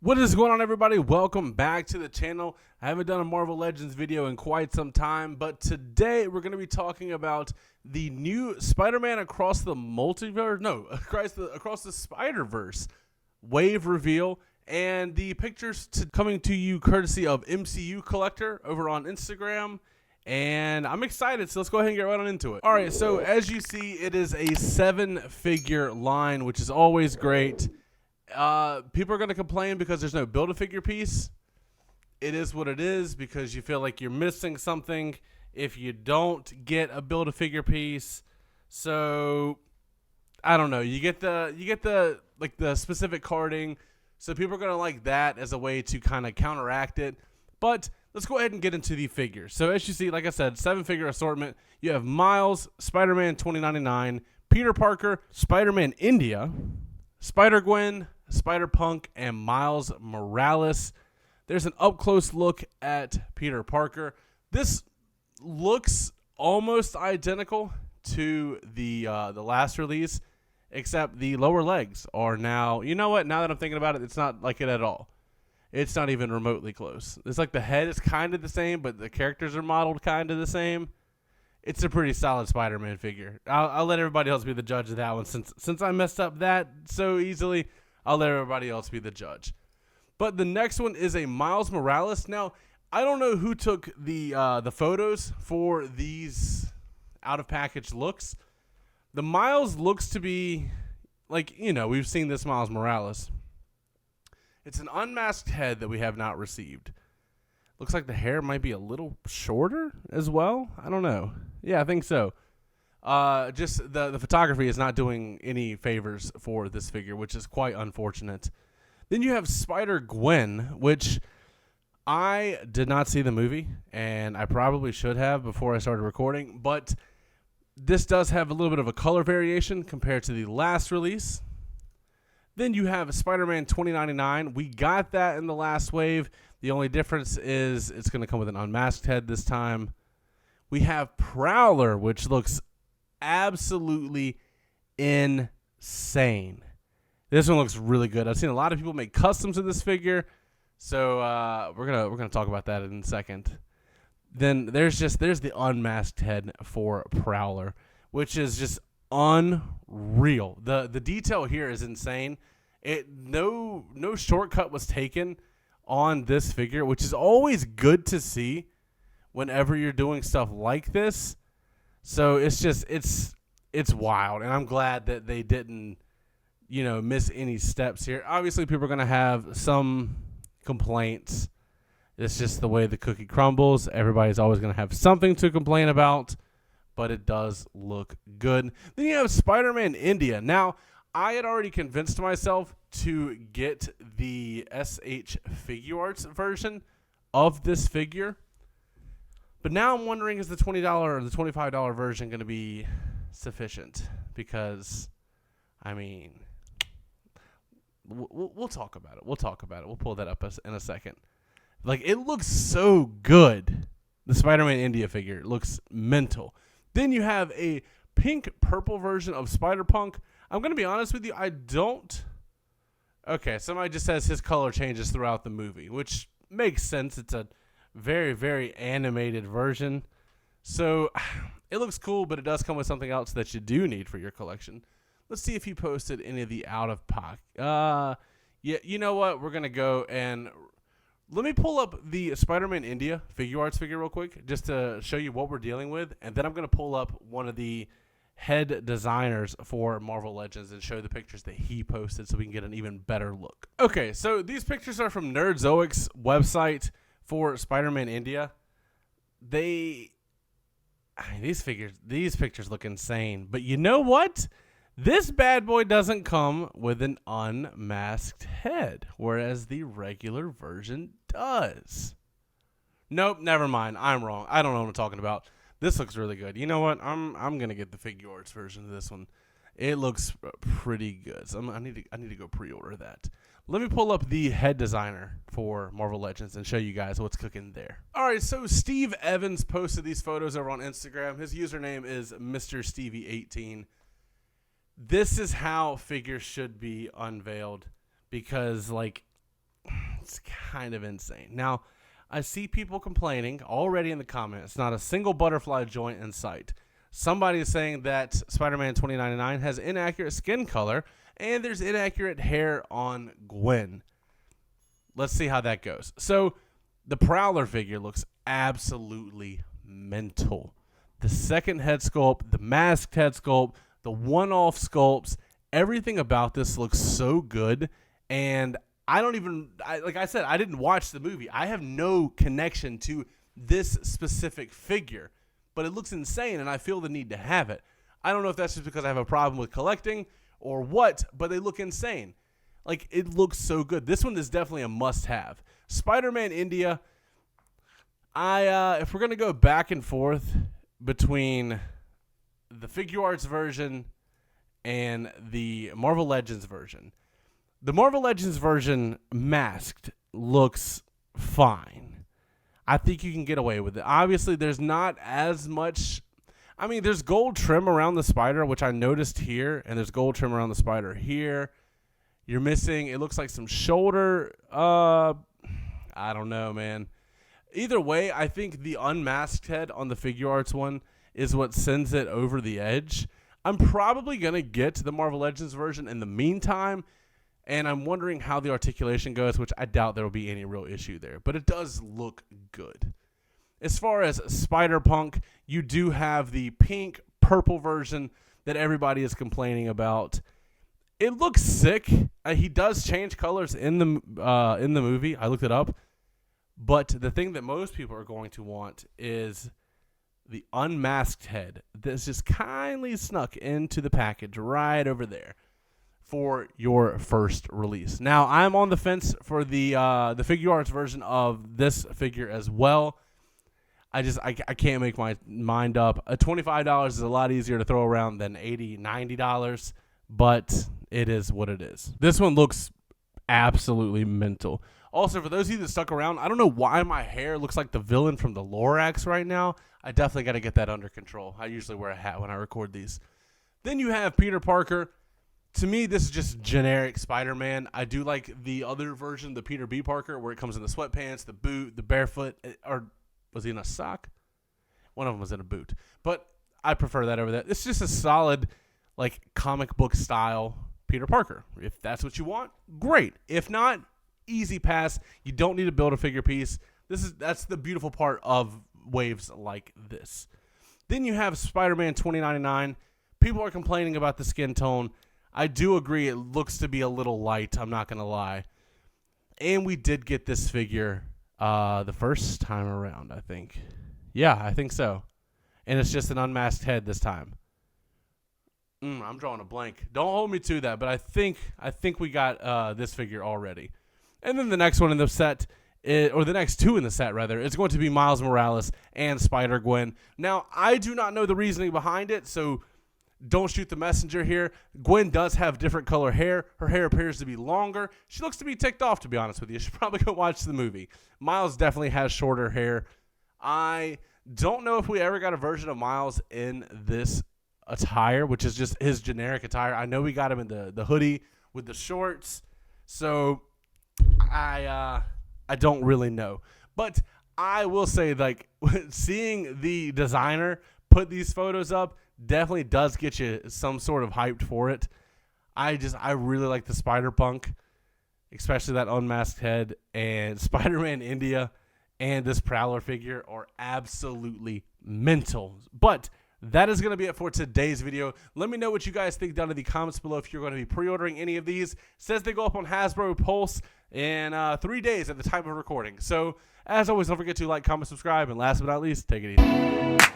What is going on, everybody? Welcome back to the channel. I haven't done a Marvel Legends video in quite some time, but today we're going to be talking about the new Spider-Man across the multiverse, across the Spider-Verse wave reveal, and the pictures coming to you courtesy of MCU Collector over on Instagram. And I'm excited, so let's go ahead and get right on into it. All right, so as you see, it is a 7-figure line, which is always great. People are going to complain because there's no Build-A-Figure piece. It is what it is because you feel like you're missing something if you don't get a Build-A-Figure piece. So I don't know. You get the specific carding. So people are going to like that as a way to kind of counteract it. But let's go ahead and get into the figures. So as you see, like I said, 7-figure assortment. You have Miles, Spider-Man 2099, Peter Parker, Spider-Man India, Spider-Gwen, Spider-Punk, and Miles Morales. There's an up-close look at Peter Parker. This looks almost identical to the last release, except the lower legs are now, you know what, now that I'm thinking about it, it's not like it at all. It's not even remotely close. It's like the head is kind of the same, but the characters are modeled kind of the same. It's a pretty solid Spider-Man figure. I'll let everybody else be the judge of that one. Since I messed up that so easily, I'll let everybody else be the judge. But the next one is a Miles Morales. Now, I don't know who took the photos for these out-of-package looks. The Miles looks to be, like, you know, we've seen this Miles Morales. It's an unmasked head that we have not received. Looks like the hair might be a little shorter as well. I don't know. Yeah, I think so. Just the photography is not doing any favors for this figure, which is quite unfortunate. Then you have Spider-Gwen, which I did not see the movie, and I probably should have before I started recording, but this does have a little bit of a color variation compared to the last release. Then you have Spider-Man 2099. We got that in the last wave. The only difference is it's going to come with an unmasked head this time. We have Prowler, which looks absolutely insane. This one looks really good. I've seen a lot of people make customs of this figure, so we're gonna talk about that in a second. Then there's the unmasked head for Prowler, which is just unreal. The detail here is insane. No shortcut was taken on this figure, which is always good to see whenever you're doing stuff like this. So it's wild, and I'm glad that they didn't, miss any steps here. Obviously, people are going to have some complaints. It's just the way the cookie crumbles. Everybody's always going to have something to complain about, but it does look good. Then you have Spider-Man India. Now, I had already convinced myself to get the SH Figuarts version of this figure. But now I'm wondering, is the $20 or the $25 version going to be sufficient? Because, I mean, we'll talk about it. We'll talk about it. We'll pull that up in a second. Like, it looks so good. The Spider-Man India figure looks mental. Then you have a pink-purple version of Spider-Punk. I'm going to be honest with you. I don't. Okay, somebody just says his color changes throughout the movie, which makes sense. It's a very, very animated version. So it looks cool, but it does come with something else that you do need for your collection. Let's see if he posted any of the out-of-pocket. Yeah, you know what? We're going to go and let me pull up the Spider-Man India Figuarts figure real quick just to show you what we're dealing with. And then I'm going to pull up one of the head designers for Marvel Legends and show the pictures that he posted so we can get an even better look. Okay, so these pictures are from Nerdzoic's website for Spider-Man India. These pictures look insane. But you know what? This bad boy doesn't come with an unmasked head, whereas the regular version does. Nope, never mind. I'm wrong. I don't know what I'm talking about. This looks really good. You know what? I'm gonna get the Figuarts version of this one. It looks pretty good. So I need to go pre-order that. Let me pull up the head designer for Marvel Legends and show you guys what's cooking there. All right, so Steve Evans posted these photos over on Instagram. His username is Mr. Stevie18. This is how figures should be unveiled because, like, looks kind of insane. Now, I see people complaining already in the comments, not a single butterfly joint in sight. Somebody is saying that Spider-Man 2099 has inaccurate skin color and there's inaccurate hair on Gwen. Let's see how that goes. So, the Prowler figure looks absolutely mental. The second head sculpt, the masked head sculpt, the one-off sculpts, everything about this looks so good. And like I said, I didn't watch the movie. I have no connection to this specific figure, but it looks insane and I feel the need to have it. I don't know if that's just because I have a problem with collecting or what, but they look insane. Like, it looks so good. This one is definitely a must-have. Spider-Man India, if we're going to go back and forth between the Figure Arts version and the Marvel Legends version, the Marvel Legends version masked looks fine. I think you can get away with it. Obviously, there's not as much. I mean, there's gold trim around the spider, which I noticed here, and there's gold trim around the spider here. You're missing, it looks like some shoulder. I don't know, man. Either way, I think the unmasked head on the Figure Arts one is what sends it over the edge. I'm probably going to get to the Marvel Legends version in the meantime, and I'm wondering how the articulation goes, which I doubt there will be any real issue there. But it does look good. As far as Spider-Punk, you do have the pink, purple version that everybody is complaining about. It looks sick. He does change colors in the movie. I looked it up. But the thing that most people are going to want is the unmasked head that's just kindly snuck into the package right over there for your first release. Now, I'm on the fence for the Figure Arts version of this figure as well. I can't make my mind up. $25 is a lot easier to throw around than $80, $90, but it is what it is. This one looks absolutely mental. Also, for those of you that stuck around, I don't know why my hair looks like the villain from the Lorax right now. I definitely got to get that under control. I usually wear a hat when I record these. Then you have Peter Parker. To me, this is just generic Spider-Man. I do like the other version, the Peter B. Parker, where it comes in the sweatpants, the boot, the barefoot, or was he in a sock? One of them was in a boot. But I prefer that over that. It's just a solid, like, comic book style Peter Parker. If that's what you want, great. If not, easy pass. You don't need to build a figure piece. That's the beautiful part of waves like this. Then you have Spider-Man 2099. People are complaining about the skin tone. I do agree it looks to be a little light, I'm not going to lie. And we did get this figure the first time around, I think. Yeah, I think so. And it's just an unmasked head this time. I'm drawing a blank. Don't hold me to that, but I think we got this figure already. And then the next one in the set, or the next two in the set, rather, is going to be Miles Morales and Spider-Gwen. Now, I do not know the reasoning behind it, so don't shoot the messenger here. Gwen does have different color hair. Her hair appears to be longer. She looks to be ticked off, to be honest with you. You should probably go watch the movie. Miles definitely has shorter hair. I don't know if we ever got a version of Miles in this attire, which is just his generic attire. I know we got him in the hoodie with the shorts, so I don't really know. But I will say, like, seeing the designer put these photos up definitely does get you some sort of hyped for it. I really like the Spider-Punk, especially that unmasked head, and Spider-Man India and this Prowler figure are absolutely mental. But that is going to be it for today's video. Let me know what you guys think down in the comments below if you're going to be pre-ordering any of these. It says they go up on Hasbro Pulse in 3 days at the time of recording. So, as always, don't forget to like, comment, subscribe, and last but not least, take it easy.